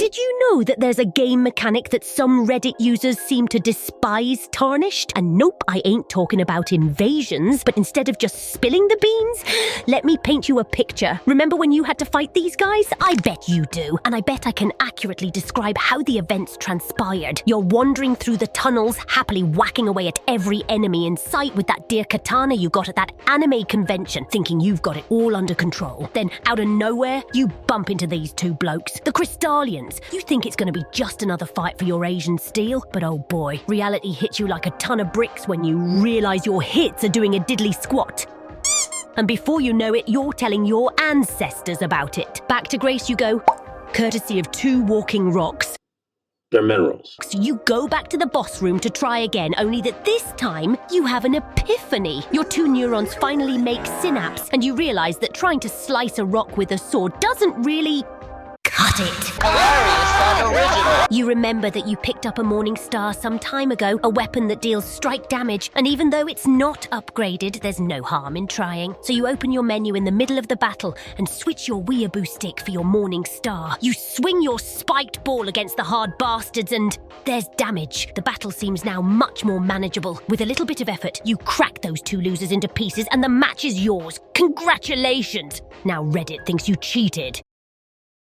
Did you know that there's a game mechanic that some Reddit users seem to despise tarnished? And nope, I ain't talking about invasions, but instead of just spilling the beans, let me paint you a picture. Remember when you had to fight these guys? I bet you do. And I bet I can accurately describe how the events transpired. You're wandering through the tunnels, happily whacking away at every enemy in sight with that dear katana you got at that anime convention, thinking you've got it all under control. Then, out of nowhere, you bump into these two blokes, the Crystallians. You think it's going to be just another fight for your Asian steel, but oh boy, reality hits you like a ton of bricks when you realise your hits are doing a diddly squat. And before you know it, you're telling your ancestors about it. Back to Grace you go, courtesy of two walking rocks. They're minerals. So you go back to the boss room to try again, only that this time you have an epiphany. Your two neurons finally make synapse, and you realise that trying to slice a rock with a sword doesn't really cut it. Hilarious and original. You remember that you picked up a Morning Star some time ago, a weapon that deals strike damage, and even though it's not upgraded, there's no harm in trying. So you open your menu in the middle of the battle and switch your weeaboo stick for your Morning Star. You swing your spiked ball against the hard bastards and there's damage. The battle seems now much more manageable. With a little bit of effort, you crack those two losers into pieces and the match is yours. Congratulations! Now Reddit thinks you cheated.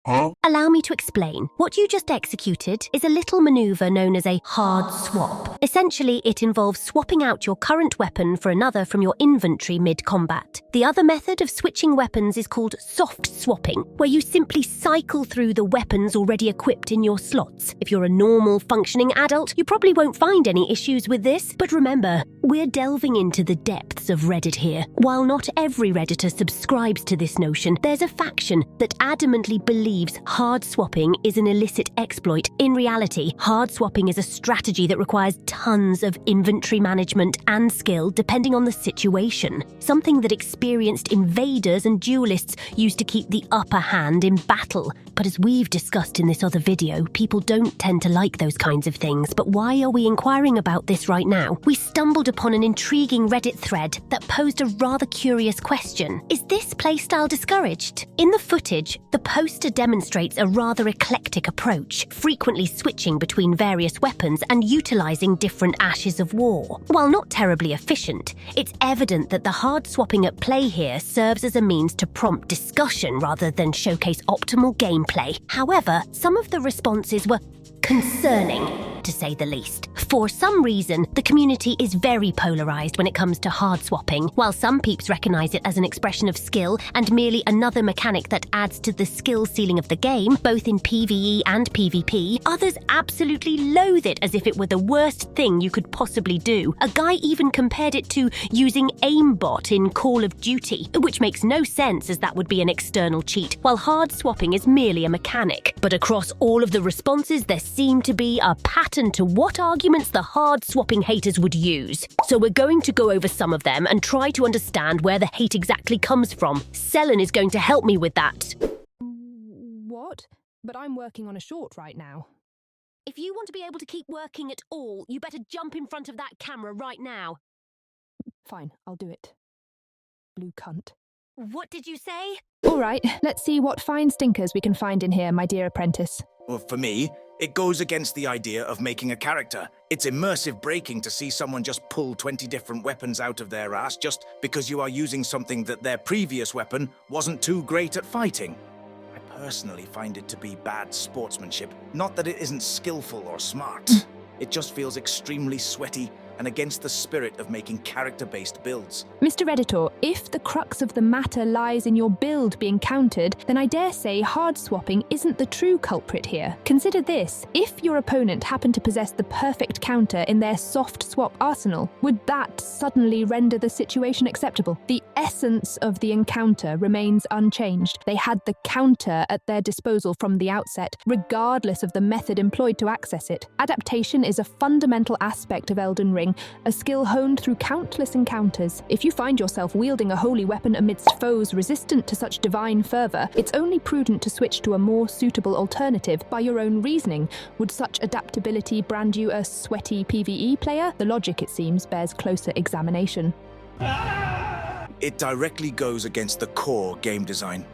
Huh? Allow me to explain. What you just executed is a little maneuver known as a hard swap. Essentially, it involves swapping out your current weapon for another from your inventory mid-combat. The other method of switching weapons is called soft swapping, where you simply cycle through the weapons already equipped in your slots. If you're a normal, functioning adult, you probably won't find any issues with this. But remember, we're delving into the depths of Reddit here. While not every Redditor subscribes to this notion, there's a faction that adamantly believes hard swapping is an illicit exploit. In reality, hard swapping is a strategy that requires tons of inventory management and skill depending on the situation. Something that experienced invaders and duelists used to keep the upper hand in battle. But as we've discussed in this other video, people don't tend to like those kinds of things. But why are we inquiring about this right now? We stumbled upon an intriguing Reddit thread that posed a rather curious question. Is this playstyle discouraged? In the footage, the poster demonstrates a rather eclectic approach, frequently switching between various weapons and utilising different ashes of war. While not terribly efficient, it's evident that the hard swapping at play here serves as a means to prompt discussion rather than showcase optimal gameplay. However, some of the responses were concerning, to say the least. For some reason, the community is very polarised when it comes to hard swapping. While some peeps recognise it as an expression of skill and merely another mechanic that adds to the skill ceiling of the game, both in PvE and PvP, others absolutely loathe it as if it were the worst thing you could possibly do. A guy even compared it to using aimbot in Call of Duty, which makes no sense as that would be an external cheat, while hard swapping is merely a mechanic. But across all of the responses, there seemed to be a pattern to what arguments the hard swapping haters would use. So we're going to go over some of them and try to understand where the hate exactly comes from. Selen is going to help me with that. What? But I'm working on a short right now. If you want to be able to keep working at all, you better jump in front of that camera right now. Fine, I'll do it. Blue cunt. What did you say? All right, let's see what fine stinkers we can find in here, my dear apprentice. Well, for me, it goes against the idea of making a character. It's immersive breaking to see someone just pull 20 different weapons out of their ass just because you are using something that their previous weapon wasn't too great at fighting. I personally find it to be bad sportsmanship. Not that it isn't skillful or smart. It just feels extremely sweaty and against the spirit of making character-based builds. Mr. Redditor, if the crux of the matter lies in your build being countered, then I dare say hard swapping isn't the true culprit here. Consider this: if your opponent happened to possess the perfect counter in their soft swap arsenal, would that suddenly render the situation acceptable? The essence of the encounter remains unchanged. They had the counter at their disposal from the outset, regardless of the method employed to access it. Adaptation is a fundamental aspect of Elden Ring, a skill honed through countless encounters. If you find yourself wielding a holy weapon amidst foes resistant to such divine fervor, it's only prudent to switch to a more suitable alternative by your own reasoning. Would such adaptability brand you a sweaty PvE player? The logic, it seems, bears closer examination. It directly goes against the core game design.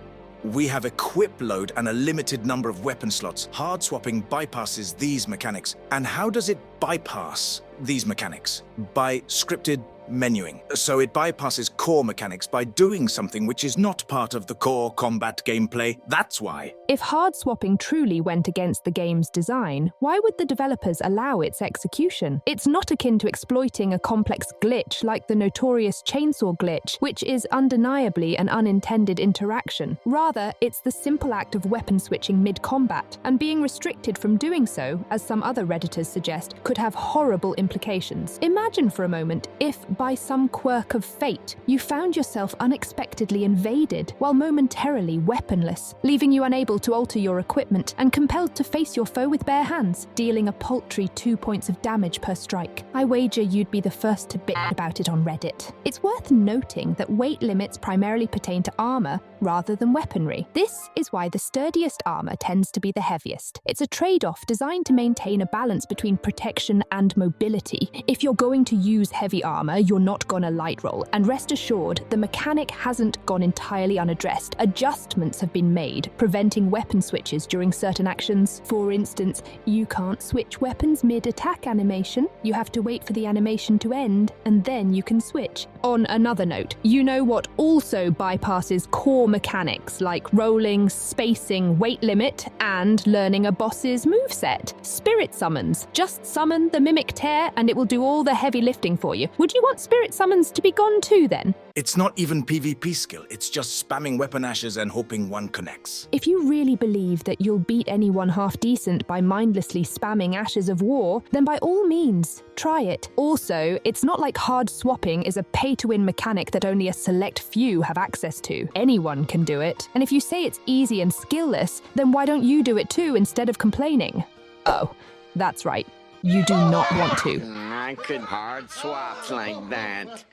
We have equip load and a limited number of weapon slots. Hard swapping bypasses these mechanics. And how does it bypass these mechanics? By scripted menuing. So it bypasses core mechanics by doing something which is not part of the core combat gameplay. That's why. If hard swapping truly went against the game's design, why would the developers allow its execution? It's not akin to exploiting a complex glitch like the notorious chainsaw glitch, which is undeniably an unintended interaction. Rather, it's the simple act of weapon switching mid-combat, and being restricted from doing so, as some other Redditors suggest, could have horrible implications. Imagine for a moment if, by some quirk of fate, you found yourself unexpectedly invaded while momentarily weaponless, leaving you unable to alter your equipment and compelled to face your foe with bare hands, dealing a paltry 2 points of damage per strike. I wager you'd be the first to bitch about it on Reddit. It's worth noting that weight limits primarily pertain to armor rather than weaponry. This is why the sturdiest armor tends to be the heaviest. It's a trade-off designed to maintain a balance between protection and mobility. If you're going to use heavy armor, you're not gonna light roll, and rest assured, the mechanic hasn't gone entirely unaddressed. Adjustments have been made, preventing weapon switches during certain actions. For instance, you can't switch weapons mid-attack animation. You have to wait for the animation to end, and then you can switch. On another note, you know what also bypasses core mechanics like rolling, spacing, weight limit, and learning a boss's moveset? Spirit summons. Just summon the Mimic Tear and it will do all the heavy lifting for you. Would you want spirit summons to be gone too then? It's not even PvP skill, it's just spamming weapon ashes and hoping one connects. If you really believe that you'll beat anyone half decent by mindlessly spamming Ashes of War, then by all means, try it. Also, it's not like hard swapping is a pay-to-win mechanic that only a select few have access to. Anyone can do it. And if you say it's easy and skillless, then why don't you do it too instead of complaining? Oh, that's right. You do not want to. I could hard swaps like that.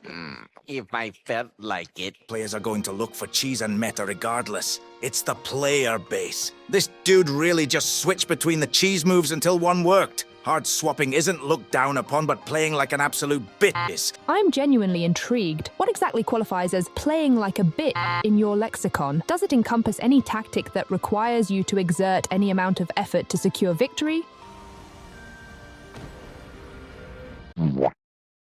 If I felt like it. Players are going to look for cheese and meta regardless. It's the player base. This dude really just switched between the cheese moves until one worked. Hard swapping isn't looked down upon, but playing like an absolute bitch is. I'm genuinely intrigued. What exactly qualifies as playing like a bitch in your lexicon? Does it encompass any tactic that requires you to exert any amount of effort to secure victory?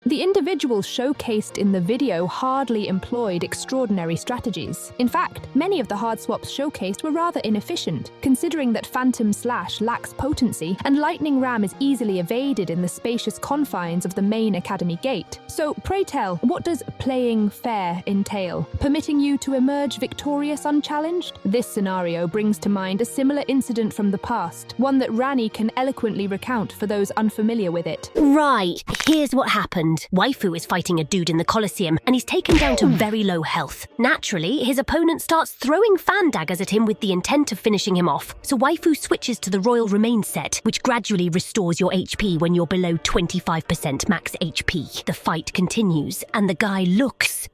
The individuals showcased in the video hardly employed extraordinary strategies. In fact, many of the hard swaps showcased were rather inefficient, considering that Phantom Slash lacks potency and Lightning Ram is easily evaded in the spacious confines of the main academy gate. So, pray tell, what does playing fair entail? Permitting you to emerge victorious unchallenged? This scenario brings to mind a similar incident from the past, one that Rani can eloquently recount for those unfamiliar with it. Right, here's what happened. Waifu is fighting a dude in the Colosseum, and he's taken down to very low health. Naturally, his opponent starts throwing fan daggers at him with the intent of finishing him off. So Waifu switches to the Royal Remain set, which gradually restores your HP when you're below 25% max HP. The fight continues, and the guy looks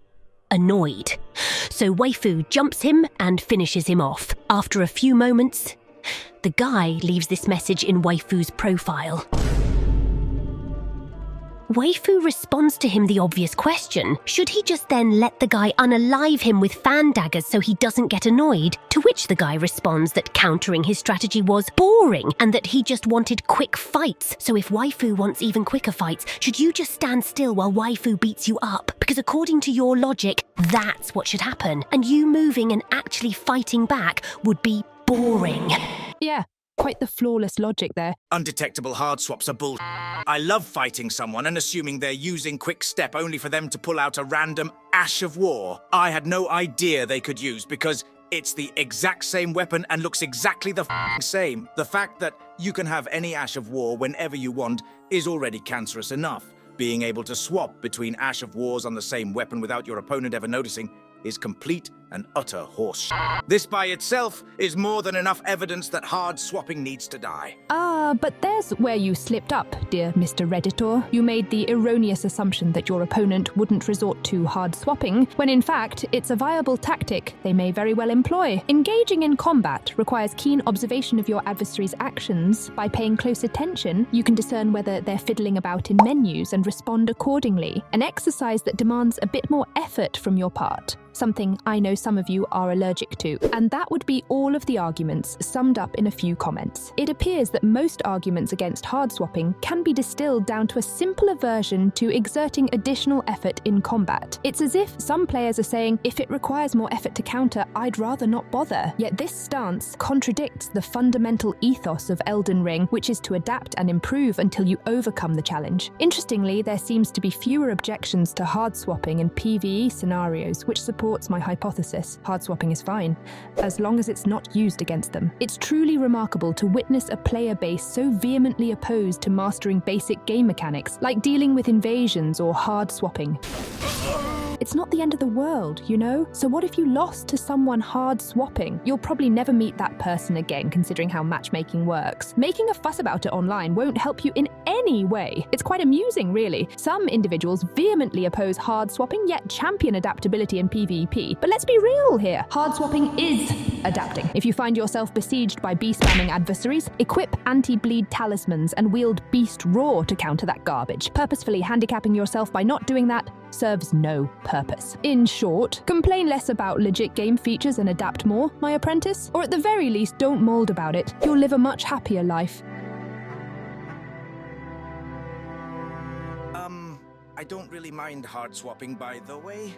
annoyed. So Waifu jumps him and finishes him off. After a few moments, the guy leaves this message in Waifu's profile. Waifu responds to him the obvious question. Should he just then let the guy unalive him with fan daggers so he doesn't get annoyed? To which the guy responds that countering his strategy was boring and that he just wanted quick fights. So if Waifu wants even quicker fights, should you just stand still while Waifu beats you up? Because according to your logic, that's what should happen. And you moving and actually fighting back would be boring. Yeah. Quite the flawless logic there. Undetectable hard swaps are bull. I love fighting someone and assuming they're using quick step only for them to pull out a random Ash of War I had no idea they could use because it's the exact same weapon and looks exactly the same. The fact that you can have any Ash of War whenever you want is already cancerous enough. Being able to swap between Ash of Wars on the same weapon without your opponent ever noticing is complete and utter horse. This by itself is more than enough evidence that hard swapping needs to die. But there's where you slipped up, dear Mr. Redditor. You made the erroneous assumption that your opponent wouldn't resort to hard swapping, when in fact, it's a viable tactic they may very well employ. Engaging in combat requires keen observation of your adversary's actions. By paying close attention, you can discern whether they're fiddling about in menus and respond accordingly, an exercise that demands a bit more effort from your part. Something I know know some of you are allergic to. And that would be all of the arguments summed up in a few comments. It appears that most arguments against hard swapping can be distilled down to a simple aversion to exerting additional effort in combat. It's as if some players are saying, if it requires more effort to counter, I'd rather not bother. Yet this stance contradicts the fundamental ethos of Elden Ring, which is to adapt and improve until you overcome the challenge. Interestingly, there seems to be fewer objections to hard swapping in PvE scenarios, which supports my hypothesis. Hard swapping is fine, as long as it's not used against them. It's truly remarkable to witness a player base so vehemently opposed to mastering basic game mechanics, like dealing with invasions or hard swapping. It's not the end of the world, you know? So what if you lost to someone hard swapping? You'll probably never meet that person again, considering how matchmaking works. Making a fuss about it online won't help you in any way. It's quite amusing, really. Some individuals vehemently oppose hard swapping, yet champion adaptability in PvP. But let's be real here. Hard swapping is adapting. If you find yourself besieged by beast-spamming adversaries, equip anti-bleed talismans and wield Beast Roar to counter that garbage. Purposefully handicapping yourself by not doing that serves no purpose. In short, complain less about legit game features and adapt more, my apprentice. Or at the very least, don't mold about it. You'll live a much happier life. I don't really mind hard swapping, by the way.